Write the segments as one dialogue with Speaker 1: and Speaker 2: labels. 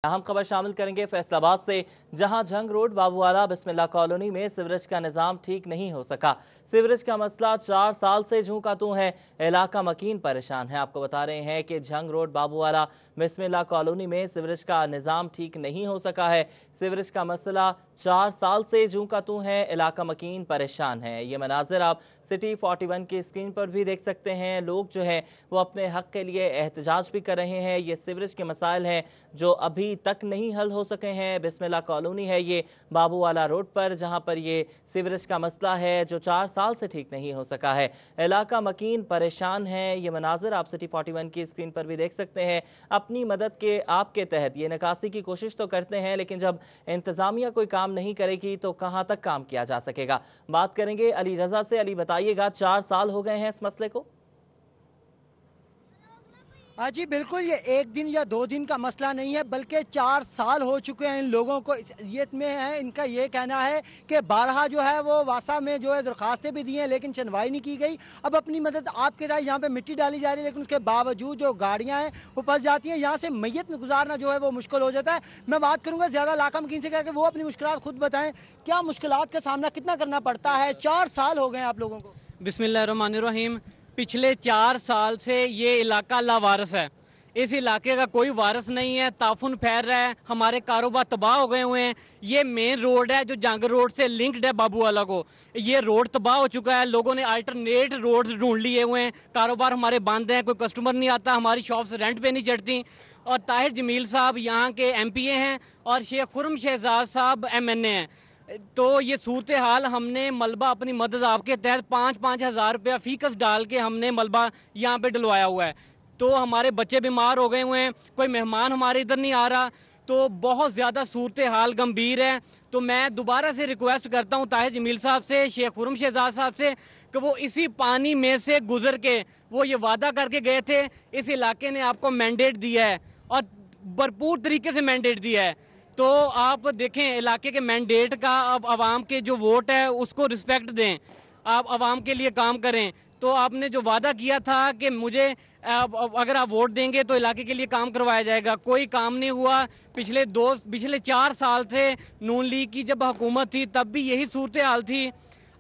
Speaker 1: अहम खबर शामिल करेंगे फैसलाबाद से, जहां झंग रोड बाबूवाला बिस्मिल्लाह कॉलोनी में सीवरेज का निजाम ठीक नहीं हो सका। सीवरेज का मसला 4 साल से जूं का तूं है। इलाका मकीन परेशान है। आपको बता रहे हैं कि झंग रोड बाबूवाला बिस्मिल्लाह कॉलोनी में सीवरेज का निजाम ठीक नहीं हो सका है। सीवरेज का मसला 4 साल से जूं का तूं है। इलाका मकीन परेशान है। ये मनाजिर आप सिटी 41 की स्क्रीन पर भी देख सकते हैं। लोग जो है वो अपने हक के लिए एहतजाज भी कर रहे हैं। ये सीवरेज के मसाइल हैं जो अभी तक नहीं हल हो सके हैं। बिस्मिल्लाह कॉलोनी है ये बाबूवाला रोड पर, जहां पर ये सीवरेज का मसला है जो 4 साल से ठीक नहीं हो सका है। इलाका मकीन परेशान है। ये मनाजिर आप सिटी 41 की स्क्रीन पर भी देख सकते हैं। अपनी मदद के आपके तहत ये निकासी की कोशिश तो करते हैं, लेकिन जब इंतजामिया कोई काम नहीं करेगी तो कहां तक काम किया जा सकेगा। बात करेंगे अली रजा से। अली बताइएगा, 4 साल हो गए हैं इस मसले को।
Speaker 2: हाँ जी बिल्कुल, ये एक दिन या 2 दिन का मसला नहीं है, बल्कि 4 साल हो चुके हैं इन लोगों को। ये में है, इनका ये कहना है कि बारहा जो है वो वासा में जो है दरखास्तें भी दी हैं, लेकिन सुनवाई नहीं की गई। अब अपनी मदद आपके राय, यहाँ पे मिट्टी डाली जा रही है, लेकिन उसके बावजूद जो गाड़ियां हैं वो फंस जाती हैं। यहाँ से मैयत में गुजारना जो है वो मुश्किल हो जाता है। मैं बात करूंगा ज्यादा इलाका मकीन से, कि वो अपनी मुश्किलात खुद बताएं। क्या मुश्किलात का सामना कितना करना पड़ता है? 4 साल हो गए आप लोगों को।
Speaker 3: बिस्मिल्लाहिर्रहमानिर्रहीम। पिछले 4 साल से ये इलाका लावारिस है। इस इलाके का कोई वारिस नहीं है। ताफुन फैल रहा है, हमारे कारोबार तबाह हो गए हुए हैं। ये मेन रोड है जो जंग रोड से लिंक्ड है बाबूवाला को। ये रोड तबाह हो चुका है। लोगों ने अल्टरनेट रोड ढूंढ लिए हुए हैं। कारोबार हमारे बंद हैं, कोई कस्टमर नहीं आता, हमारी शॉप्स रेंट पे नहीं चढ़ती। और ताहिर जमील साहब यहाँ के MPA हैं और शेख खुर्रम शहजाद साहब MNA हैं। तो ये सूरत हाल, हमने मलबा अपनी मदद आपके तहत 5-5 हज़ार रुपया फीकस डाल के हमने मलबा यहाँ पे डलवाया हुआ है। तो हमारे बच्चे बीमार हो गए हुए हैं, कोई मेहमान हमारे इधर नहीं आ रहा। तो बहुत ज़्यादा सूरत हाल गंभीर है। तो मैं दोबारा से रिक्वेस्ट करता हूँ ताहिर जमील साहब से, शेख खुर्रम शहजाद साहब से, कि वो इसी पानी में से गुजर के वो ये वादा करके गए थे, इस इलाके ने आपको मैंडेट दिया है और भरपूर तरीके से मैंडेट दिया है। तो आप देखें, इलाके के मैंडेट का, अब आवाम के जो वोट है उसको रिस्पेक्ट दें, आप आवाम के लिए काम करें। तो आपने जो वादा किया था कि मुझे अगर आप वोट देंगे तो इलाके के लिए काम करवाया जाएगा, कोई काम नहीं हुआ। पिछले 4 साल से नून लीग की जब हुकूमत थी तब भी यही सूरत हाल थी।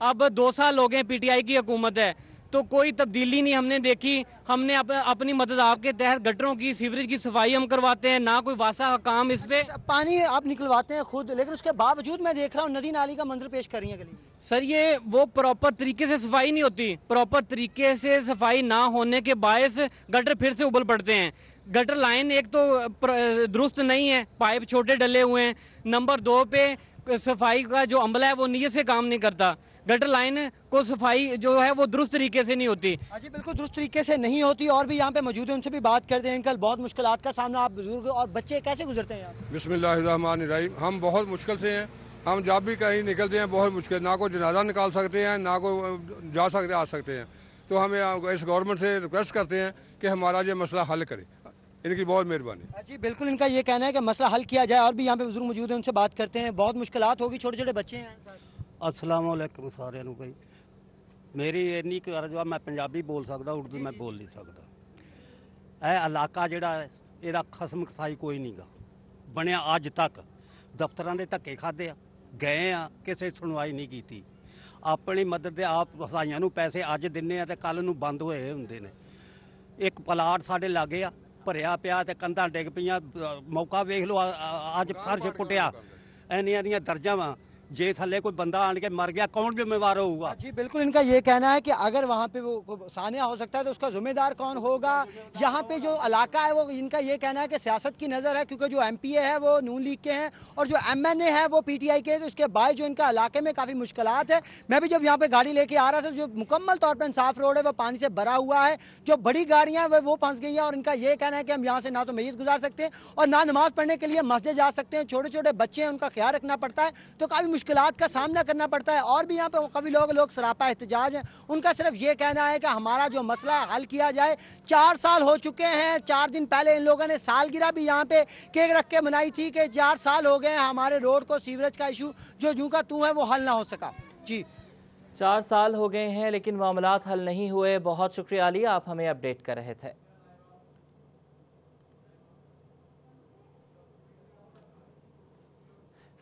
Speaker 3: अब 2 साल हो गए PTI की हुकूमत है, तो कोई तब्दीली नहीं हमने देखी। हमने अपनी मदद आपके तहत गटरों की, सीवरेज की सफाई हम करवाते हैं, ना कोई वासा काम इस पे।
Speaker 2: पानी आप निकलवाते हैं खुद, लेकिन उसके बावजूद मैं देख रहा हूँ नदी नाली का मंजर पेश कर रही है गली।
Speaker 3: सर, ये वो प्रॉपर तरीके से सफाई नहीं होती। प्रॉपर तरीके से सफाई ना होने के बायस गटर फिर से उबल पड़ते हैं। गटर लाइन एक तो दुरुस्त नहीं है, पाइप छोटे डले हुए हैं। नंबर 2 पे सफाई का जो अमला है वो नीयत से काम नहीं करता। गटर लाइन को सफाई जो है वो दुरुस्त तरीके से नहीं होती।
Speaker 2: जी बिल्कुल दुरुस्त तरीके से नहीं होती। और भी यहाँ पे मौजूद है, उनसे भी बात करते हैं। अंकल, बहुत मुश्किलात का सामना आप बुजुर्ग और बच्चे कैसे गुजरते हैं यहाँ?
Speaker 4: बिस्मिल्लाहिर्रहमानिर्रहीम। हम बहुत मुश्किल से हैं। हम जब भी कहीं निकलते हैं बहुत मुश्किल, ना कोई जनाजा निकाल सकते हैं, ना कोई जा सकते आ सकते हैं। तो हमें इस गवर्नमेंट से रिक्वेस्ट करते हैं कि हमारा ये मसला हल करे। इनकी बहुत मेहरबानी।
Speaker 2: जी बिल्कुल, इनका ये कहना है कि मसला हल किया जाए। और भी यहाँ पे बुजुर्ग मौजूद है, उनसे बात करते हैं। बहुत मुश्किलात होगी, छोटे छोटे बच्चे हैं।
Speaker 5: अस्सलाम वालेकुम साਰਿਆਂ ਨੂੰ भाई। मेरी इन्नी अर्ज आ, मैं पंजाबी बोल सकता, उर्दू मैं बोल नहीं सकता। यह इलाका जोड़ा ਇਹਦਾ ਖਸਮ ਖਸਾਈ कोई नहीं गा बनया अज तक। दफ्तर के धक्के खाधे गए आ, किसी सुनवाई नहीं की। अपनी मदद आप हसाइयां नूं पैसे अज दिन्ने ते कल नूं बंद होए हुंदे ने। एक प्लाट साडे लागे आ, भरिया पिया ते कंधां डिग पईयां। मौका वेख लो, अज फर्श पुटिया, इन्नियां दियां दर्जा वा। जे थले कोई बंदा आन के मर गया, कौन जिम्मेवार होगा?
Speaker 2: जी बिल्कुल, इनका ये कहना है कि अगर वहाँ पे वो सानिया हो सकता है तो उसका जिम्मेदार कौन होगा? यहाँ पे जो इलाका है वो, इनका ये कहना है कि सियासत की नज़र है, क्योंकि जो MPA है वो नून लीग के हैं और जो MNA है वो PTI के हैं। तो इसके बाद जो इनका इलाके में काफ़ी मुश्किलात है। मैं भी जब यहाँ पे गाड़ी लेके आ रहा था, जो मुकम्मल तौर पर इंसाफ रोड है वो पानी से भरा हुआ है। जो बड़ी गाड़ियाँ हैं वो फंस गई हैं। और इनका ये कहना है कि हम यहाँ से ना तो मैयत गुजार सकते हैं और ना नमाज पढ़ने के लिए मस्जिद जा सकते हैं। छोटे छोटे बच्चे हैं, उनका ख्याल रखना पड़ता है, तो काफ़ी मुश्किलात का सामना करना पड़ता है। और भी यहाँ पे काफी लोग सरापा एहतजाज हैं। उनका सिर्फ ये कहना है कि हमारा जो मसला हल किया जाए। 4 साल हो चुके हैं। 4 दिन पहले इन लोगों ने सालगिरह भी यहाँ पे केक रख के मनाई थी कि 4 साल हो गए हमारे रोड को, सीवरेज का इशू जो जूं का तू है वो हल ना हो सका। जी
Speaker 1: 4 साल हो गए हैं लेकिन मामलात हल नहीं हुए। बहुत शुक्रिया अली, आप हमें अपडेट कर रहे थे।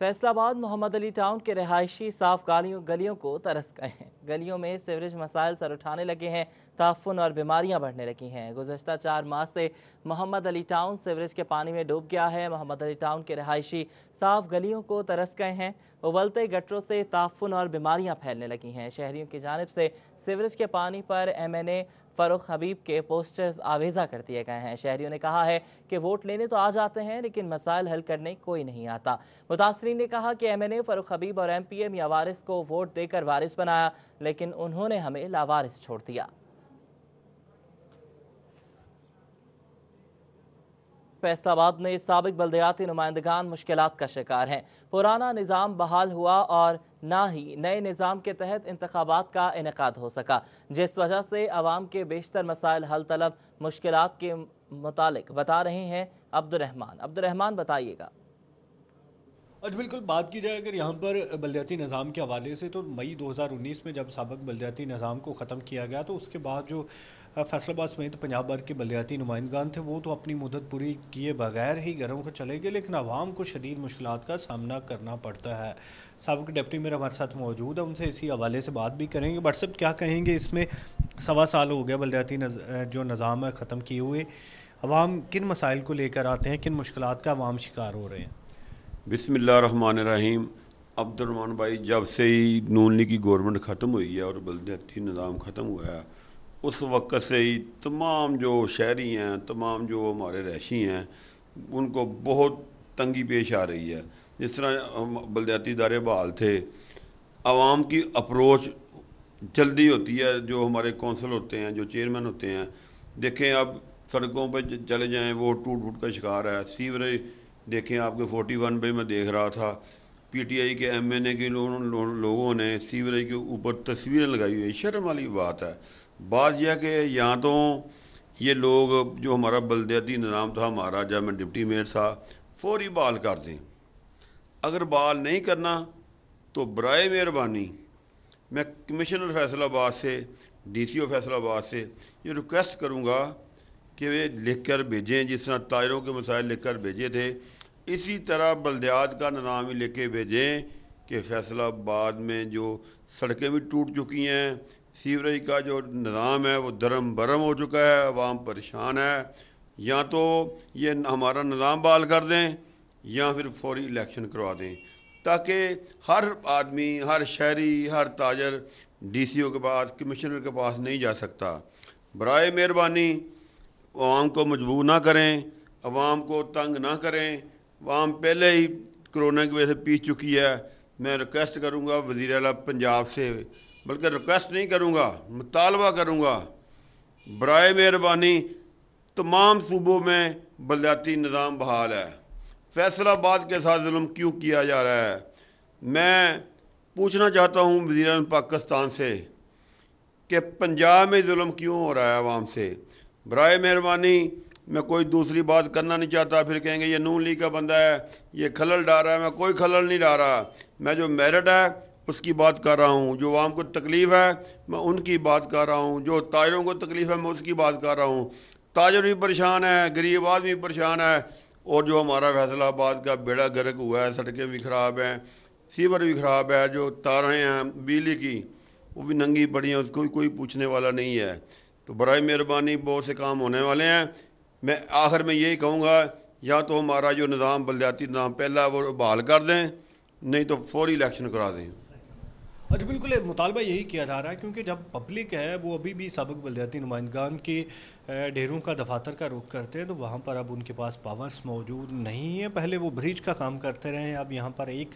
Speaker 1: फैसलाबाद मोहम्मद अली टाउन के रहायशी साफ गलियों को तरस गए हैं। गलियों में सीवरेज मसाइल सर उठाने लगे हैं, ताफुन और बीमारियां बढ़ने लगी हैं। गुज़श्ता 4 माह से मोहम्मद अली टाउन सीवरेज के पानी में डूब गया है। मोहम्मद अली टाउन के रहायशी साफ गलियों को तरस गए हैं। उबलते गटरों से ताफुन और बीमारियां फैलने लगी हैं। शहरियों की जानिब से सीवरेज के पानी पर MNA फरूख हबीब के पोस्टर्स आवेजा कर दिए गए हैं। शहरियों ने कहा है कि वोट लेने तो आ जाते हैं, लेकिन मसाइल हल करने कोई नहीं आता। मुतासरीन ने कहा कि MNA फरूख हबीब और MPA मियां वारिस को वोट देकर वारिस बनाया, लेकिन उन्होंने हमें लावारिस छोड़ दिया। फैसलाबाद में साबिक बल्दियाती नुमाइंदगान मुश्किलात का शिकार हैं। पुराना निज़ाम बहाल हुआ और ना ही नए निज़ाम के तहत इंतखाबात का इनेकाद हो सका, जिस वजह से अवाम के बेशतर मसाइल हल तलब मुश्किलात के मुतालिक बता रहे हैं अब्दुर्रहमान बताइएगा।
Speaker 6: और बिल्कुल बात की जाए अगर यहाँ पर बल्दियाती निज़ाम के हवाले से, तो मई 2019 में जब साबिक बल्दियाती निज़ाम को ख़त्म किया गया तो उसके बाद जो फैसलाबाद समेत पंजाब भर के बल्दियाती नुमाइंदगान थे वो तो अपनी मुद्दत पूरी किए बगैर ही घरों को चले गए, लेकिन आवाम को शदीद मुश्किलात का सामना करना पड़ता है। साबिक डिप्टी मेयर हमारे साथ मौजूद है, उनसे इसी हवाले से बात भी करेंगे। व्हाट्सएप क्या कहेंगे, इसमें 1.25 साल हो गया बल्दियाती जो निज़ाम है ख़त्म किए हुए, अवाम किन मसाइल को लेकर आते हैं, किन मुश्किलात का अवाम शिकार हो रहे हैं?
Speaker 7: बिस्मिल्लाहिर्रहमानिर्रहीम। अब्दुर्रहमान भाई, जब से ही नून लीग की गवर्नमेंट ख़त्म हुई है और बल्दियाती निज़ाम ख़त्म हुआ है, उस वक्त से ही तमाम जो शहरी हैं, तमाम जो हमारे रहशी हैं, उनको बहुत तंगी पेश आ रही है। जिस तरह बल्दियाती इदारे बहाल थे, आवाम की अप्रोच जल्दी होती है। जो हमारे कौंसल होते हैं, जो चेयरमैन होते हैं, देखें अब सड़कों पर चले जाएं, वो टूट फूट का शिकार है। सीवरेज देखें, आपके 41 पे मैं देख रहा था, PTI के MNA के लोगों ने सीवरेज के ऊपर तस्वीरें लगाई हुई है। शर्म वाली बात है। बात यह कि यहाँ तो ये लोग जो हमारा बल्दियाती निज़ाम था हमारा, जब मैं डिप्टी मेयर था, फौरी बहाल कर दें। अगर बहाल नहीं करना तो बराए मेहरबानी मैं कमिश्नर फैसलाबाद से, DCO फैसलाबाद से ये रिक्वेस्ट करूँगा कि वे लिख कर भेजें, जिस तरह तायरों के मसाइल लिख कर भेजे थे, इसी तरह बल्दियात का निज़ाम ही लिख के भेजें कि फैसलाबाद में जो सड़कें भी टूट चुकी हैं, सीवरेज का जो निज़ाम है वो दरम बरम हो चुका है, आवाम परेशान है। या तो ये हमारा निज़ाम बहाल कर दें या फिर फौरी इलेक्शन करवा दें, ताकि हर आदमी, हर शहरी, हर ताजर DCO के पास, कमिश्नर के पास नहीं जा सकता। बराए मेहरबानी आवाम को मजबूर ना करें, आवाम को तंग ना करें। आवाम पहले ही कोरोना की वजह से पीस चुकी है। मैं रिक्वेस्ट करूँगा वज़ीर आला पंजाब से, बल्कि रिक्वेस्ट नहीं करूँगा, मुतालबा करूँगा, बराए मेहरबानी तमाम सूबों में बल्दियाती निज़ाम बहाल है। फैसलाबाद के साथ जुल्म क्यों किया जा रहा है? मैं पूछना चाहता हूँ वज़ीर आज़म पाकिस्तान से कि पंजाब में जुल्म क्यों हो रहा है आवाम से। बराए मेहरबानी, मैं कोई दूसरी बात करना नहीं चाहता, फिर कहेंगे ये नून लीग का बंदा है, ये खलल डाल रहा है। मैं कोई खलल नहीं डाल रहा। मैं जो मेरिट है उसकी बात कर रहा हूँ, जो आवाम को तकलीफ़ है मैं उनकी बात कर रहा हूँ, जो ताजरों को तकलीफ़ है मैं उसकी बात कर रहा हूँ। ताजर भी परेशान है, गरीब आदमी भी परेशान है, और जो हमारा फैसलाबाद का बेड़ा गर्क हुआ है, सड़कें भी ख़राब हैं, सीवर भी ख़राब है, जो तारें हैं बिजली की वो भी नंगी पड़ी हैं, उसको भी कोई पूछने वाला नहीं है। तो बराए मेहरबानी बहुत से काम होने वाले हैं। मैं आखिर में यही कहूँगा, या तो हमारा जो निज़ाम बल्दियाती निज़ाम पहला वो बहाल कर दें, नहीं तो फौरी इलेक्शन करा दें।
Speaker 6: अच्छा, बिल्कुल मुतालबा यही किया जा रहा है, क्योंकि जब पब्लिक है वो अभी भी साबिक बल्दियाती नुमाइंदगान के डेरों का दफातर का रुख करते हैं, तो वहाँ पर अब उनके पास पावर्स मौजूद नहीं है। पहले वो ब्रिज का काम करते रहे हैं, अब यहाँ पर एक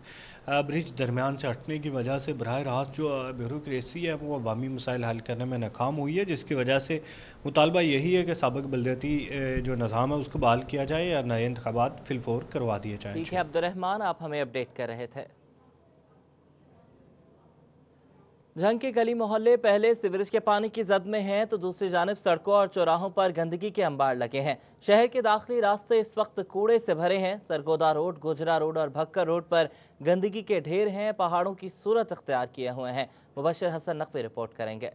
Speaker 6: ब्रिज दरमियान से हटने की वजह से बराह रास्त जो ब्यूरोक्रेसी है वो अवामी मसाइल हल करने में नाकाम हुई है, जिसकी वजह से मुतालबा यही है कि साबिक बल्दियाती जो निज़ाम है उसको बहाल किया जाए या नए इंतखाबात फिलफौर करवा दिए जाए।
Speaker 1: ठीक है अब्दुर्रहमान, आप हमें अपडेट कर रहे थे। झंग के गली मोहल्ले पहले सीवरेज के पानी की जद में हैं, तो दूसरी जानिब सड़कों और चौराहों पर गंदगी के अंबार लगे हैं। शहर के दाखिली रास्ते इस वक्त कूड़े से भरे हैं। सरगोदा रोड, गुजरा रोड और भक्कर रोड पर गंदगी के ढेर हैं, पहाड़ों की सूरत अख्तियार किए हुए हैं। मुबशर हसन नकवी रिपोर्ट करेंगे।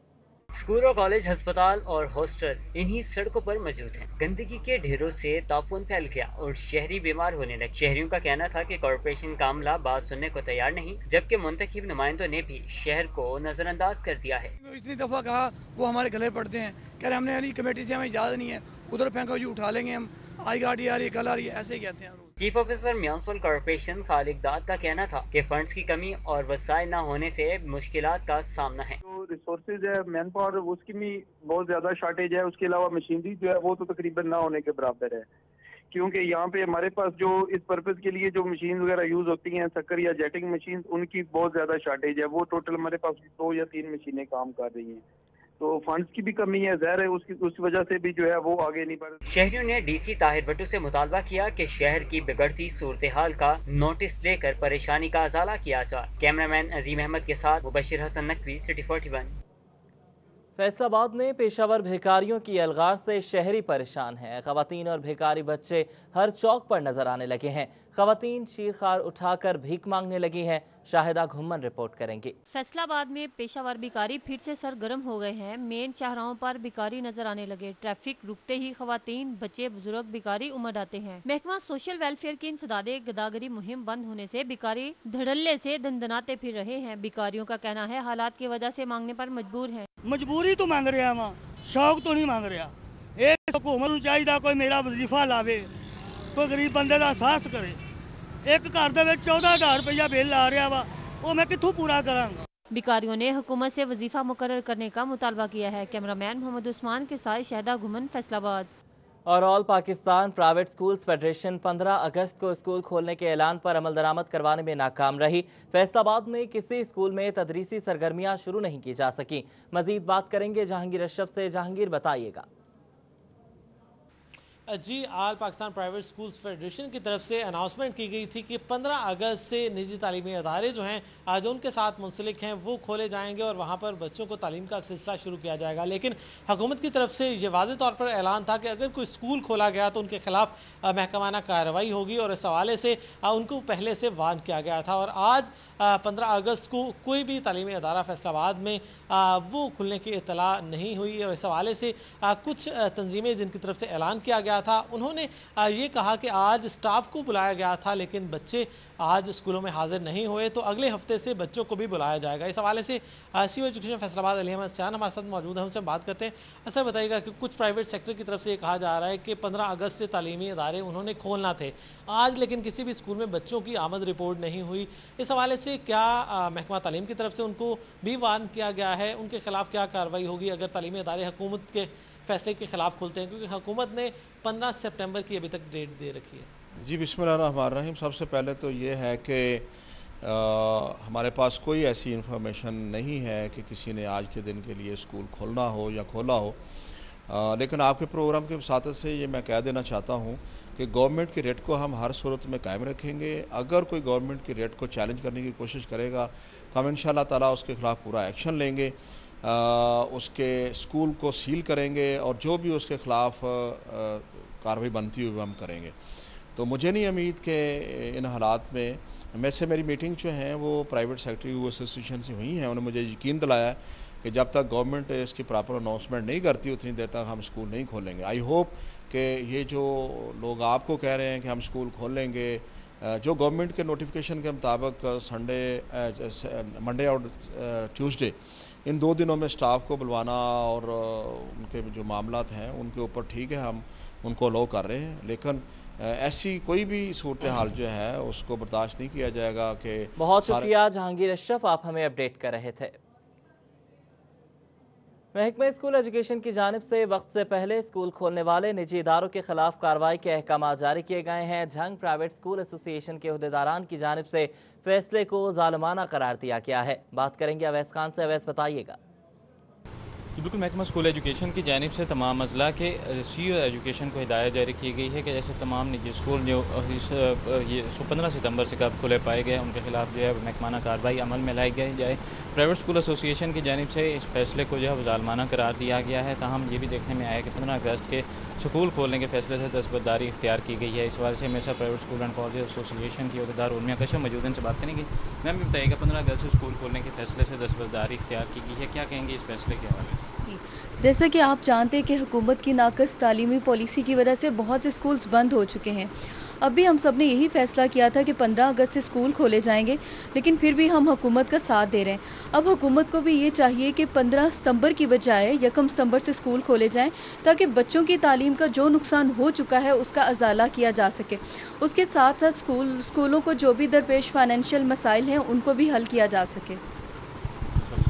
Speaker 8: اسکول اور کالج، ہسپتال اور ہاسٹل انہی سڑکوں پر موجود ہیں۔ گندگی کے ڈھیروں سے تعفن پھیل گیا اور شہری بیمار ہونے لگے۔ شہریوں کا کہنا تھا کہ کارپوریشن کا عملہ بات سننے کو تیار نہیں، جبکہ منتخب نمائندوں نے بھی شہر کو نظر انداز کر دیا ہے۔
Speaker 9: اتنی دفعہ کہا وہ ہمارے گلے پڑتے ہیں، کہہ رہے ہم نے کمیٹی سے ہمیں اجازت نہیں ہے، ادھر پھینکو جی اٹھا لیں گے ہم، آئی گاڑی آ رہی ہے، کل آ رہی ہے، ایسے ہی کہتے ہیں۔
Speaker 8: چیف آفیسر میونسپل کارپوریشن خالق داد کا کہنا تھا کہ فنڈز کی کمی اور وسائل نہ ہونے سے مشکلات کا سامنا ہے۔
Speaker 10: جو ریسورسز ہے، مین پاور، اس کی بھی بہت زیادہ شارٹیج ہے، اس کے علاوہ مشینری جو ہے وہ تو تقریباً نہ ہونے کے برابر ہے، کیونکہ یہاں پہ ہمارے پاس جو اس پرپز کے لیے جو مشین وغیرہ یوز ہوتی ہیں، سکر یا جیٹنگ مشین، ان کی بہت زیادہ شارٹیج ہے، وہ ٹوٹل ہمارے پاس 2 یا 3 مشینیں کام کر رہی ہیں، تو فنڈز کی بھی کمی ہے، ظاہر ہے اس وجہ سے بھی جو ہے وہ آگے نہیں بڑھ رہی۔
Speaker 8: شہریوں نے ڈی سی طاہر بھٹو سے مطالبہ کیا کہ شہر کی بگڑتی صورتحال کا نوٹس لے کر پریشانی کا ازالہ کیا جائے۔ کیمرامین عظیم احمد کے ساتھ مبشر حسن نقوی، سٹی 41۔
Speaker 1: فیصل آباد میں پیشہ ور بھیکاریوں کی الغار سے شہری پریشان ہیں۔ خواتین اور بھیکاری بچے ہر چوک پر نظر آنے لگے ہیں۔ خواتین شیرخوار اٹھا کر بھیک مانگنے لگی ہیں۔ شاہدہ گھمن رپورٹ کریں گی۔
Speaker 11: فیصل آباد میں پیشہ ور بھیکاری پھر سے سرگرم ہو گئے ہیں۔ مین شاہراہوں پر بھیکاری نظر آنے لگے۔ ٹریفک رکتے ہی خواتین، بچے، بزرگ بھیکاری امڑ آتے ہیں۔ محکمہ سوشل ویلفیئر کی انسداد گداگری مہم بند ہونے سے بھیکاری دھڑلے سے دندناتے پھر رہے ہیں۔ بھیکاریوں کا کہنا ہے حالات کی وجہ سے مانگنے پر مجبور ہیں۔
Speaker 12: مجبوری تو مانگ رہا ہاں، شوق تو نہیں مانگ رہا۔ ایک حکومت چاہیے کوئی میرا وظیفہ لاوے، کوئی غریب بندے کا ساتھ کرے۔ ایک گھر دے وچ 14,000 روپیہ بل آ رہا وا، وہ میں کتوں پورا کراں گا۔
Speaker 11: بھیکاریوں نے حکومت سے وظیفہ مقرر کرنے کا مطالبہ کیا ہے۔ کیمرامین محمد عثمان کے ساتھ شاہدہ گھمن، فیصل آباد۔
Speaker 1: اور آل پاکستان پرائیویٹ سکولز فیڈریشن 15 اگست کو اسکول کھولنے کے اعلان پر عمل درآمد کروانے میں ناکام رہی۔ فیصل آباد میں کسی اسکول میں تدریسی سرگرمیاں شروع نہیں کی جا سکیں۔ مزید بات کریں گے جہانگیر اشرف سے۔ جہانگیر، بتائیے گا۔
Speaker 13: جی، آل پاکستان پرائیویٹ سکولز فیڈریشن کی طرف سے اناؤنسمنٹ کی گئی تھی کہ 15 اگست سے نجی تعلیمی ادارے جو ہیں جو ان کے ساتھ منسلک ہیں وہ کھولے جائیں گے اور وہاں پر بچوں کو تعلیم کا سلسلہ شروع کیا جائے گا، لیکن حکومت کی طرف سے یہ واضح طور پر اعلان تھا کہ اگر کوئی اسکول کھولا گیا تو ان کے خلاف محکمانہ کارروائی ہوگی، اور اس حوالے سے ان کو پہلے سے وارن کیا گیا تھا۔ اور آج 15 اگست کو کوئی بھی تعلیمی ادارہ فیصل آباد میں وہ کھلنے کی اطلاع نہیں ہوئی، اور اس حوالے سے کچھ تنظیمیں جن کی طرف سے اعلان کیا گیا تھا انہوں نے یہ کہا کہ آج سٹاف کو بلایا گیا تھا لیکن بچے آج اسکولوں میں حاضر نہیں ہوئے، تو اگلے ہفتے سے بچوں کو بھی بلایا جائے گا۔ اس حوالے سے سی او ایجوکیشن فیصل آباد علی احمد سیان ہمارے ساتھ موجود ہیں، ہم سے بات کرتے ہیں۔ اصل بتائیے گا کہ کچھ پرائیویٹ سیکٹر کی طرف سے یہ کہا جا رہا ہے کہ 15 اگست سے تعلیمی ادارے انہوں نے کھولنا تھے آج، لیکن کسی بھی اسکول میں بچوں کی آمد رپورٹ نہیں ہوئی۔ اس حوالے سے کیا محکمہ تعلیم کی طرف سے ان کو بھی وارن کیا گیا ہے؟ ان کے خلاف کیا کارروائی ہوگی اگر تعلیمی ادارے حکومت کے فیصلے کے خلاف کھلتے ہیں، کیونکہ حکومت نے 15 سپٹمبر کی ابھی تک ڈیٹ دے رکھی ہے؟
Speaker 14: جی، بسم اللہ الرحمن الرحیم۔ سب سے پہلے تو یہ ہے کہ ہمارے پاس کوئی ایسی انفارمیشن نہیں ہے کہ کسی نے آج کے دن کے لیے اسکول کھولنا ہو یا کھولا ہو، لیکن آپ کے پروگرام کے وساطت سے یہ میں کہہ دینا چاہتا ہوں کہ گورنمنٹ کی ریٹ کو ہم ہر صورت میں قائم رکھیں گے۔ اگر کوئی گورنمنٹ کی ریٹ کو چیلنج کرنے کی کوشش کرے گا تو ہم انشاءاللہ تعالیٰ اس کے خلاف پورا ایکشن لیں گے، اس کے اسکول کو سیل کریں گے اور جو بھی اس کے خلاف کارروائی بنتی ہوئی ہم کریں گے۔ تو مجھے نہیں امید کہ ان حالات میں سے میری میٹنگ جو ہیں وہ پرائیویٹ سیکٹری ایسوسی ایشن سے ہوئی ہیں، انہوں نے مجھے یقین دلایا ہے کہ جب تک گورنمنٹ اس کی پراپر اناؤنسمنٹ نہیں کرتی اتنی دیر تک ہم اسکول نہیں کھولیں گے۔ آئی ہوپ کہ یہ جو لوگ آپ کو کہہ رہے ہیں کہ ہم اسکول کھولیں گے، جو گورنمنٹ کے نوٹیفیکیشن کے مطابق منڈے اور ٹیوزڈے ان 2 دنوں میں سٹاف کو بلوانا اور ان کے جو معاملات ہیں ان کے اوپر ٹھیک ہے، ہم ان کو الاؤ کر رہے ہیں، لیکن ایسی کوئی بھی صورتحال جو ہے اس کو برداشت نہیں کیا جائے گا کہ
Speaker 1: بہت شکریہ جہانگیر اشرف، آپ ہمیں اپڈیٹ کر رہے تھے۔ محکمہ اسکول ایجوکیشن کی جانب سے وقت سے پہلے اسکول کھولنے والے نجی اداروں کے خلاف کارروائی کے احکامات جاری کیے گئے ہیں۔ جھنگ پرائیویٹ اسکول ایسوسی ایشن کے عہدیداران کی جانب سے فیصلے کو ظالمانہ قرار دیا گیا ہے۔ بات کریں گے اویس خان سے۔ اویس، بتائیے گا۔
Speaker 15: بالکل، محکمہ اسکول ایجوکیشن کی جانب سے تمام اضلاع کے سی او ایجوکیشن کو ہدایت جاری کی گئی ہے کہ ایسے تمام نجی اسکول جو 15 ستمبر سے قبل کھلے پائے گئے ان کے خلاف جو ہے محکمانہ کارروائی عمل میں لائی جائے۔ پرائیویٹ اسکول ایسوسی ایشن کی جانب سے اس فیصلے کو جو ہے ظالمانہ قرار دیا گیا ہے۔ تاہم یہ بھی دیکھنے میں آیا کہ 15 اگست کے اسکول کھولنے کے فیصلے سے دستبرداری اختیار کی گئی ہے۔ اس حوالے سے ہمیشہ پرائیویٹ اسکول اینڈ کالج ایسوسی ایشن کی عہدیدار ارمیہ کشف موجود ہیں، ان سے بات کریں گے۔ میم، بتائیے گا 15 اگست سے اسکول کھولنے کے فیصلے سے دستبرداری اختیار کی گئی ہے، کیا کہیں گے اس فیصلے کے حوالے سے؟
Speaker 16: جیسا کہ آپ جانتے ہیں کہ حکومت کی ناقص تعلیمی پالیسی کی وجہ سے بہت سے سکولز بند ہو چکے ہیں. اب بھی ہم سب نے یہی فیصلہ کیا تھا کہ 15 اگست سے سکول کھولے جائیں گے، لیکن پھر بھی ہم حکومت کا ساتھ دے رہے ہیں. اب حکومت کو بھی یہ چاہیے کہ 15 ستمبر کی بجائے 1 ستمبر سے سکول کھولے جائیں تاکہ بچوں کی تعلیم کا جو نقصان ہو چکا ہے اس کا ازالہ کیا جا سکے. اس کے ساتھ ساتھ سکولوں کو جو بھی درپیش فائنینشیل مسائل ہیں ان کو بھی حل کیا جا سکے.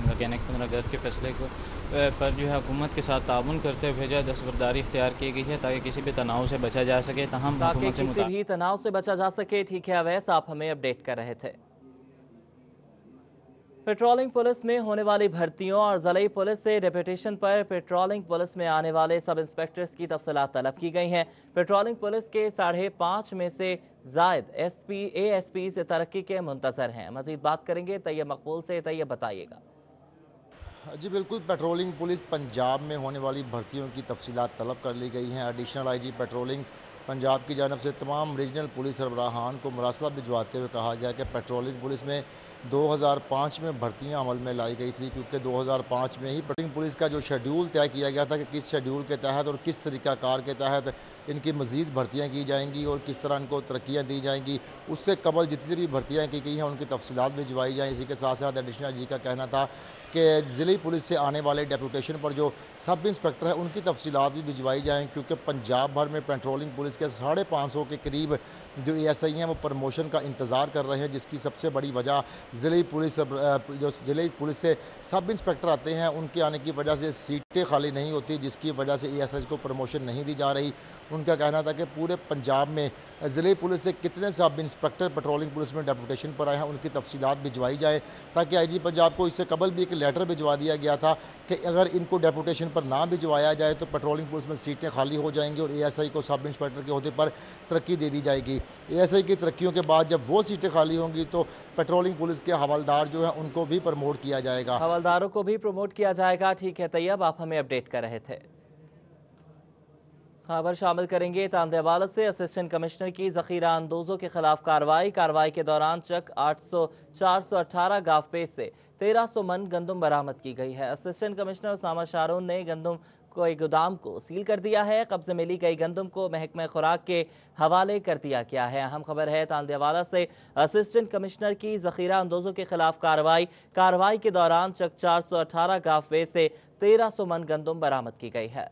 Speaker 15: کا کہنا ہے کہ 15 اگست کے فیصلے پر جو ہے حکومت کے ساتھ تعاون کرتے ہوئے جو ہے دستبرداری اختیار کی گئی ہے تاکہ کسی بھی تناؤ سے بچا جا سکے. تاہم حکومت سے
Speaker 1: کسی بھی تناؤ سے بچا جا سکے. ٹھیک ہے اویس، آپ ہمیں اپڈیٹ کر رہے تھے. پیٹرولنگ پولیس میں ہونے والی بھرتیوں اور ضلعی پولیس سے ڈیپوٹیشن پر پیٹرولنگ پولیس میں آنے والے سب انسپیکٹرز کی تفصیلات طلب کی گئی ہیں. پیٹرولنگ پولیس کے 5.5 میں سے زائد اے ایس پی سے ترقی کے منتظر ہیں. مزید بات کریں گے طیب مقبول سے. طیب بتائیے گا.
Speaker 17: جی بالکل، پیٹرولنگ پولیس پنجاب میں ہونے والی بھرتیوں کی تفصیلات طلب کر لی گئی ہیں. Additional I G patrolling Punjab کی جانب سے تمام ریجنل پولیس سربراہان کو مراسلہ بھجواتے ہوئے کہا گیا کہ پیٹرولنگ پولیس میں 2005 میں بھرتیاں عمل میں لائی گئی تھی، کیونکہ 2005 میں ہی پیٹرولنگ پولیس کا جو شیڈیول طے کیا گیا تھا کہ کس شیڈیول کے تحت اور کس طریقہ کار کے تحت ان کی مزید بھرتیاں کی جائیں گی اور کس طرح ان کو ترقیاں دی جائیں گی. اس سے قبل جتنی بھی بھرتیاں کی گئی ہیں ان کی تفصیلات بھجوائی جائیں. اسی کے ساتھ ساتھ ایڈیشنل جی کا کہنا تھا کہ ضلعی پولیس سے آنے والے ڈیپوٹیشن پر جو سب انسپیکٹر ہیں ان کی تفصیلات بھی بھجوائی جائیں، کیونکہ پنجاب بھر میں پیٹرولنگ پولیس کے 550 کے قریب جو اے ایس آئی ہیں وہ پروموشن کا انتظار کر رہے ہیں، جس کی سب سے بڑی وجہ ضلعی پولیس سے سب انسپیکٹر آتے ہیں ان کے آنے کی وجہ سے سیٹیں خالی نہیں ہوتی، جس کی وجہ سے اے ایس آئی کو پروموشن نہیں دی جا رہی. ان کا کہنا تھا کہ پورے پنجاب میں ضلعی پولیس سے کتنے سب انسپیکٹر پیٹرولنگ پولیس میں ڈیپوٹیشن پر آئے ہیں ان کی تفصیلات بھجوائی جائے، تاکہ آئی جی پنجاب کو اس سے قبل بھی ایک لیٹر بھجوا دیا گیا تھا کہ اگر ان کو ڈیپوٹیشن پر نہ بھجوایا جائے تو پیٹرولنگ پولیس میں سیٹیں خالی ہو جائیں گی اور اے ایس آئی کو سب انسپیکٹر کے عہدے پر ترقی دے دی جائے گی. اے ایس آئی کی ترقیوں کے بعد جب وہ سیٹیں خالی ہوں گی تو پیٹرولنگ پولیس کے حوالدار جو ہیں ان کو بھی پروموٹ کیا جائے گا.
Speaker 1: حوالداروں کو بھی پروموٹ کیا جائے گا. ٹھیک ہے طیب، آپ ہمیں اپڈیٹ کر رہے تھے. خبر شامل کریں گے تاندے عدالت سے. اسسٹنٹ کمشنر کی ذخیرہ اندوزوں کے خلاف کارروائی کے دوران چک 418 گاف پیش سے 1300 من گندم برآمد کی گئی ہے. اسسٹنٹ کمشنر اسامہ شارون نے گندم کو گودام کو سیل کر دیا ہے. قبضے میں لی گئی گندم کو محکمہ خوراک کے حوالے کر دیا گیا ہے. اہم خبر ہے تاندے عدالت سے. اسسٹنٹ کمشنر کی ذخیرہ اندوزوں کے خلاف کارروائی کے دوران چک 418 گاف پیش سے 1300 من گندم برآمد کی گئی ہے.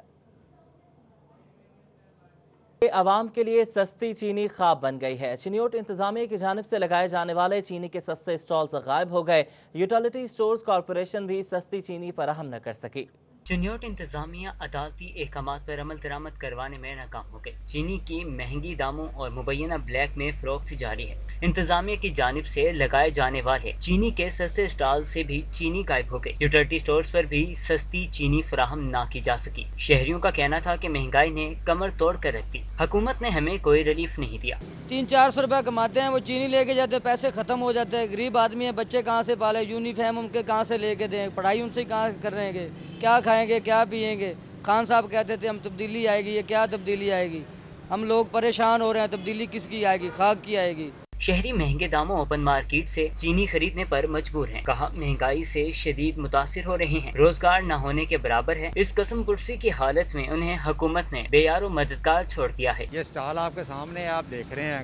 Speaker 1: عوام کے لیے سستی چینی خواب بن گئی ہے. چینیوٹ انتظامیہ کی جانب سے لگائے جانے والے چینی کے سستے اسٹالز غائب ہو گئے. یوٹیلیٹی اسٹورز کارپوریشن بھی سستی چینی فراہم نہ کر سکی.
Speaker 8: چینیوٹ انتظامیہ عدالتی احکامات پر عمل درآمد کروانے میں ناکام ہو گئی. چینی کی مہنگی داموں اور مبینہ بلیک میں فروخت جاری ہے. انتظامیہ کی جانب سے لگائے جانے والے چینی کے سستے اسٹال سے بھی چینی غائب ہو گئی. یوٹیلیٹی اسٹورز پر بھی سستی چینی فراہم نہ کی جا سکی. شہریوں کا کہنا تھا کہ مہنگائی نے کمر توڑ کر رکھ دی. حکومت نے ہمیں کوئی ریلیف نہیں دیا.
Speaker 18: 300-400 روپے کماتے ہیں، وہ چینی لے کے جاتے ہیں، پیسے ختم ہو جاتے ہیں. غریب آدمی ہیں، بچے کہاں سے پالے، یونیفارم ان کے کہاں سے لے کے دیں، پڑھائی ان سے کہاں کریں گے، کیا کھائیں گے، کیا پئیں گے. خان صاحب کہتے تھے ہم تبدیلی آئے گی، یہ کیا تبدیلی آئے گی. ہم لوگ پریشان ہو رہے ہیں. تبدیلی کس کی آئے گی، خاک کی آئے گی.
Speaker 8: شہری مہنگے داموں اوپن مارکیٹ سے چینی خریدنے پر مجبور ہیں. کہا مہنگائی سے شدید متاثر ہو رہے ہیں، روزگار نہ ہونے کے برابر ہے. اس قسم کرسی کی حالت میں انہیں حکومت نے بے یار و مددگار چھوڑ دیا ہے.
Speaker 19: یہ اسٹال آپ کے سامنے آپ دیکھ رہے ہیں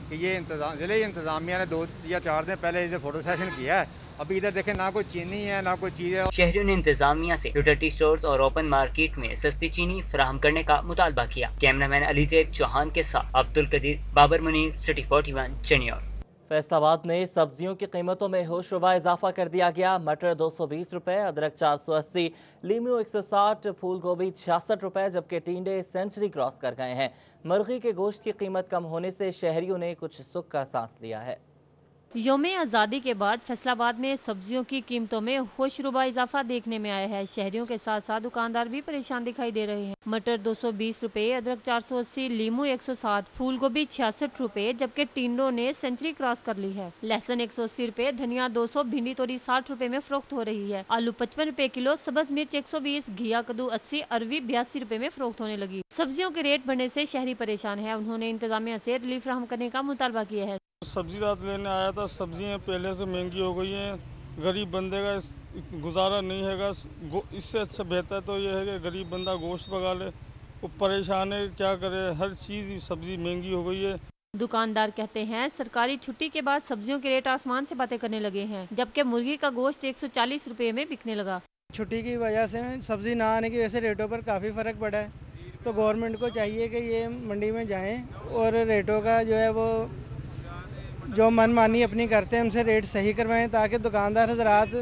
Speaker 19: کہ یہ ضلعی انتظامیہ نے 2 یا 4 دن پہلے اسے فوٹو سیشن کیا ہے. ابھی ادھر دیکھیں نہ کوئی چینی ہے نہ کوئی چیز ہے.
Speaker 8: شہریوں نے انتظامیہ سے یوٹیلیٹی اسٹورز اور اوپن مارکیٹ میں سستی چینی فراہم کرنے کا مطالبہ کیا. کیمرہ مین علی زیب چوہان کے ساتھ عبدالقدیر، بابر منیر، سٹی 41 چینیور.
Speaker 1: فیصل آباد میں سبزیوں کی قیمتوں میں ہوش ربا اضافہ کر دیا گیا. مٹر 220 روپے، ادرک 480، لیمو 160، پھول گوبھی 66 روپے، جبکہ ٹینڈے سینچری کراس کر گئے ہیں. مرغی کے گوشت کی قیمت کم ہونے سے شہریوں نے کچھ سکھ کا سانس لیا ہے.
Speaker 11: یوم آزادی کے بعد فیصل آباد میں سبزیوں کی قیمتوں میں ہوش ربا اضافہ دیکھنے میں آیا ہے. شہریوں کے ساتھ ساتھ دکاندار بھی پریشان دکھائی دے رہے ہیں. مٹر 220 روپے، ادرک 480، لیمو 160، پھول گوبھی 66 روپے، جبکہ ٹینڈوں نے سینچری کراس کر لی ہے. لہسن 180 روپے، دھنیا 200، بھنڈی توری 60 روپے میں فروخت ہو رہی ہے. آلو 55 روپے کلو، سبز مرچ 120، گھیا کدو 80، اروی 82 روپے میں فروخت ہونے لگی. سبزیوں کے ریٹ بڑھنے سے شہری پریشان ہے. انہوں نے انتظامیہ سے ریلیف فراہم کرنے کا مطالبہ کیا ہے.
Speaker 12: سبزی رات لینے آیا تھا، سبزیاں پہلے سے مہنگی ہو گئی ہیں. गरीब बंदे का गुजारा नहीं हैगा। इससे अच्छा बेहतर तो ये है कि गरीब बंदा गोश्त पका ले। वो परेशान है, क्या करे, हर चीज़ सब्जी महंगी हो गई है।
Speaker 11: दुकानदार कहते हैं सरकारी छुट्टी के बाद सब्जियों के रेट आसमान से बातें करने लगे हैं, जबकि मुर्गी का गोश्त 140 रुपए में बिकने लगा।
Speaker 2: छुट्टी की वजह से सब्जी ना आने की वजह से रेटों पर काफ़ी फ़र्क पड़ा है, तो गवर्नमेंट को चाहिए कि ये मंडी में जाएं और रेटों का जो है वो जो मनमानी अपनी करते हैं उनसे रेट सही करवाएं, ताकि दुकानदार हज़रात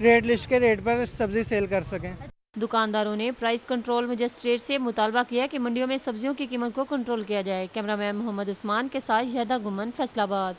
Speaker 2: रेट लिस्ट के रेट पर सब्जी सेल कर सकें।
Speaker 11: दुकानदारों ने प्राइस कंट्रोल मजिस्ट्रेट से मुतालबा किया कि मंडियों में सब्जियों की कीमत को कंट्रोल किया जाए। कैमरामैन मोहम्मद उस्मान के साथ यहदा गुमन, फैसलाबाद।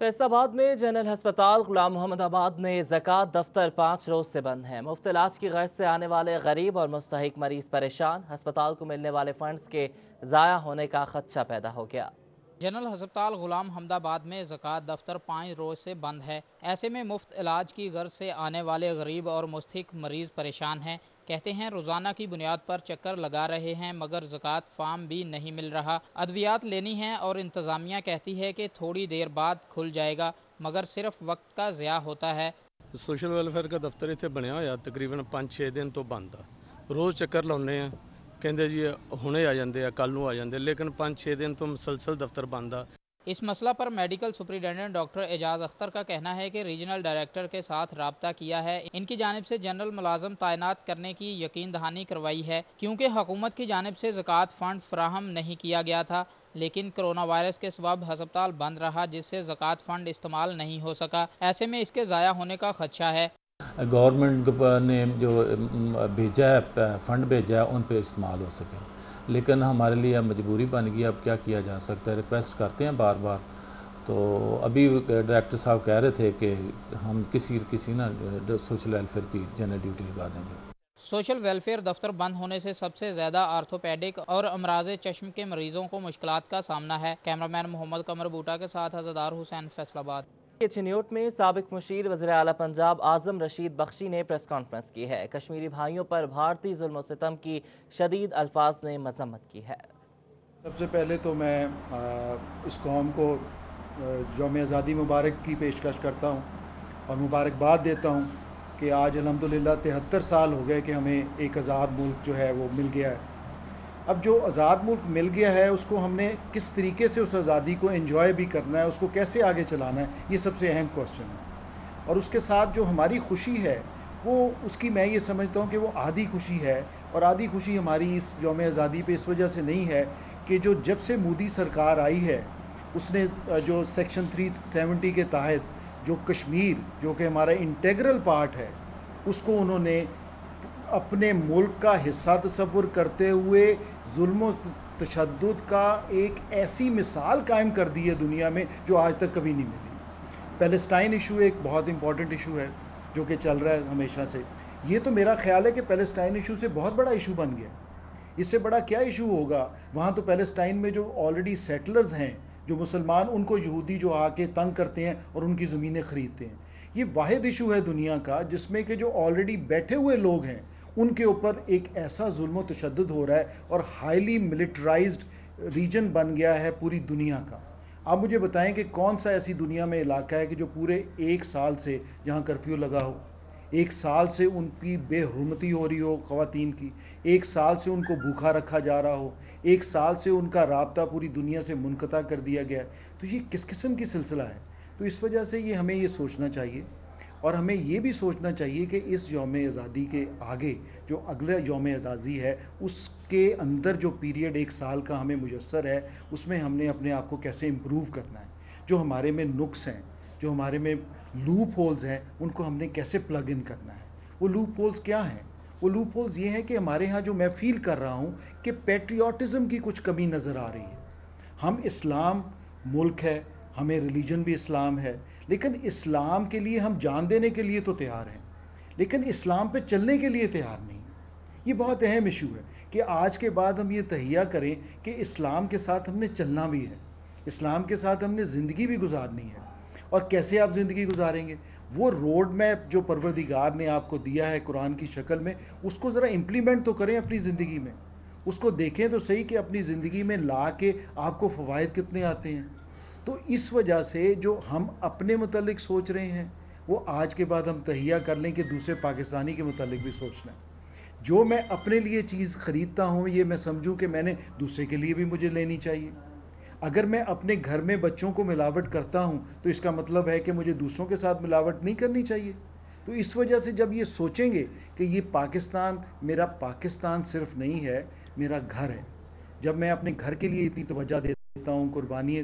Speaker 1: फैसलाबाद में जनरल अस्पताल गुलाम मोहम्मदाबाद में ज़कात दफ्तर 5 रोज से बंद है। मुफ्त इलाज की गर्ज से आने वाले गरीब और मुस्तहिक मरीज परेशान। अस्पताल को मिलने वाले फंड्स के ज़ाया होने का खदशा पैदा हो गया।
Speaker 20: जनरल अस्पताल गुलाम मोहम्मदाबाद में ज़कात दफ्तर 5 रोज से बंद है। ऐसे में मुफ्त इलाज की गर्ज से आने वाले गरीब और मुस्तहिक मरीज परेशान हैं। कहते हैं रोज़ाना की बुनियाद पर चक्कर लगा रहे हैं मगर ज़कात फार्म भी नहीं मिल रहा। अद्वियात लेनी है और इंतज़ामिया कहती है कि थोड़ी देर बाद खुल जाएगा मगर सिर्फ वक्त का ज़िया होता है।
Speaker 12: सोशल वेलफेयर का दफ्तर इत्थे बनया होया तकरीबन 5-6 दिन तो बंद आ। रोज़ चक्कर लाने हैं, कहते जी हुणे आ जाते हैं, कल नूं आ जाते, लेकिन 5-6 दिन तो मुसलसल दफ्तर बंद आ।
Speaker 20: इस मसला पर medical superintendent doctor Ejaz Akhtar का कहना है कि रीजनल डायरेक्टर के साथ राब्ता किया है। इनकी जानिब से जनरल मुलाजम तैनात करने की यकीन दहानी करवाई है, क्योंकि हुकूमत की जानिब से ज़कात फंड फराहम नहीं किया गया था, लेकिन कोरोना वायरस के सबब अस्पताल बंद रहा जिससे ज़कात फंड इस्तेमाल नहीं हो सका। ऐसे में इसके ज़ाया होने का खदशा है।
Speaker 21: गवर्नमेंट ने जो भेजा है, फंड भेजा है, उन पर इस्तेमाल हो सके, लेकिन हमारे लिए मजबूरी बन गई। अब क्या किया जा सकता है, रिक्वेस्ट करते हैं बार बार। तो अभी डायरेक्टर साहब कह रहे थे कि हम किसी ना सोशल वेलफेयर की जनरल ड्यूटी लगा देंगे।
Speaker 20: सोशल वेलफेयर दफ्तर बंद होने से सबसे ज़्यादा आर्थोपेडिक और अमराज चश्म के मरीजों को मुश्किलात का सामना है। कैमरामैन मोहम्मद कमर बूटा के साथ अज़दार हुसैन, फैसलाबाद।
Speaker 1: चिन्योट में साबिक मुशीर वज़ीर आला पंजाब आज़म रशीद बख्शी ने प्रेस कॉन्फ्रेंस की है। कश्मीरी भाइयों पर भारतीय जुल्म सितम की शदीद अल्फाज में मजम्मत की है।
Speaker 22: सबसे पहले तो मैं इस कौम को यौम आज़ादी मुबारक की पेशकश करता हूँ और मुबारकबाद देता हूँ कि आज अल्हम्दुलिल्लाह 73 साल हो गए कि हमें एक आज़ाद मुल्क जो है वो मिल गया है। अब जो आज़ाद मुल्क मिल गया है उसको हमने किस तरीके से उस आज़ादी को एंजॉय भी करना है, उसको कैसे आगे चलाना है, ये सबसे अहम क्वेश्चन है। और उसके साथ जो हमारी खुशी है वो उसकी मैं ये समझता हूँ कि वो आधी खुशी है, और आधी खुशी हमारी इस यौम आज़ादी पे इस वजह से नहीं है कि जो जब से मोदी सरकार आई है उसने जो सेक्शन 370 के तहत जो कश्मीर जो कि हमारा इंटेग्रल पार्ट है उसको उन्होंने अपने मुल्क का हिस्सा तस्वुर करते हुए जुल्म तशद्दुद का एक ऐसी मिसाल कायम कर दी है दुनिया में जो आज तक कभी नहीं मिली। पैलेस्टाइन इशू एक बहुत इंपॉर्टेंट इशू है जो कि चल रहा है हमेशा से। ये तो मेरा ख्याल है कि पैलेस्टाइन इशू से बहुत बड़ा इशू बन गया। इससे बड़ा क्या इशू होगा? वहाँ तो पैलेस्टाइन में जो ऑलरेडी सेटलर्स हैं जो मुसलमान, उनको यहूदी जो आके तंग करते हैं और उनकी ज़मीनें खरीदते हैं। ये वाहिद इशू है दुनिया का जिसमें कि जो ऑलरेडी बैठे हुए लोग हैं उनके ऊपर एक ऐसा जुल्म तशद्दुद हो रहा है और हाईली मिलिटराइज्ड रीजन बन गया है पूरी दुनिया का। आप मुझे बताएं कि कौन सा ऐसी दुनिया में इलाका है कि जो पूरे 1 साल से जहां कर्फ्यू लगा हो, 1 साल से उनकी बेहुरमती हो रही हो ख़वातीन की, 1 साल से उनको भूखा रखा जा रहा हो, 1 साल से उनका राब्ता पूरी दुनिया से मुनक़ता कर दिया गया है। तो ये किस किस्म की सिलसिला है? तो इस वजह से ये हमें ये सोचना चाहिए और हमें ये भी सोचना चाहिए कि इस यौम आज़ादी के आगे जो अगला यौम आज़ादी है उसके अंदर जो पीरियड 1 साल का हमें मुयस्सर है उसमें हमने अपने आप को कैसे इम्प्रूव करना है। जो हमारे में नुक्स हैं, जो हमारे में लूप होल्स हैं, उनको हमने कैसे प्लग इन करना है। वो लूप होल्स क्या हैं? वो लूप होल्स ये हैं कि हमारे यहाँ जो मैं फील कर रहा हूँ कि पैट्रियाटिज़म की कुछ कमी नज़र आ रही है। हम इस्लाम मुल्क है, हमें रिलीजन भी इस्लाम है, लेकिन इस्लाम के लिए हम जान देने के लिए तो तैयार हैं, लेकिन इस्लाम पे चलने के लिए तैयार नहीं। ये बहुत अहम इशू है कि आज के बाद हम ये तहिया करें कि इस्लाम के साथ हमने चलना भी है, इस्लाम के साथ हमने ज़िंदगी भी गुजारनी है। और कैसे आप ज़िंदगी गुजारेंगे? वो रोड मैप जो परवरदिगार ने आपको दिया है कुरान की शक्ल में, उसको ज़रा इम्प्लीमेंट तो करें अपनी ज़िंदगी में। उसको देखें तो सही कि अपनी ज़िंदगी में ला के आपको फ़वाइद कितने आते हैं। तो इस वजह से जो हम अपने मुतल्लिक सोच रहे हैं, वो आज के बाद हम तहिया कर लें कि दूसरे पाकिस्तानी के मुतालिक भी सोचना है। जो मैं अपने लिए चीज़ खरीदता हूँ ये मैं समझूं कि मैंने दूसरे के लिए भी मुझे लेनी चाहिए। अगर मैं अपने घर में बच्चों को मिलावट करता हूँ तो इसका मतलब है कि मुझे दूसरों के साथ मिलावट नहीं करनी चाहिए। तो इस वजह से जब ये सोचेंगे कि ये पाकिस्तान मेरा पाकिस्तान सिर्फ नहीं है, मेरा घर है, जब मैं अपने घर के लिए इतनी तवज्जो देता हूँ, कुर्बानी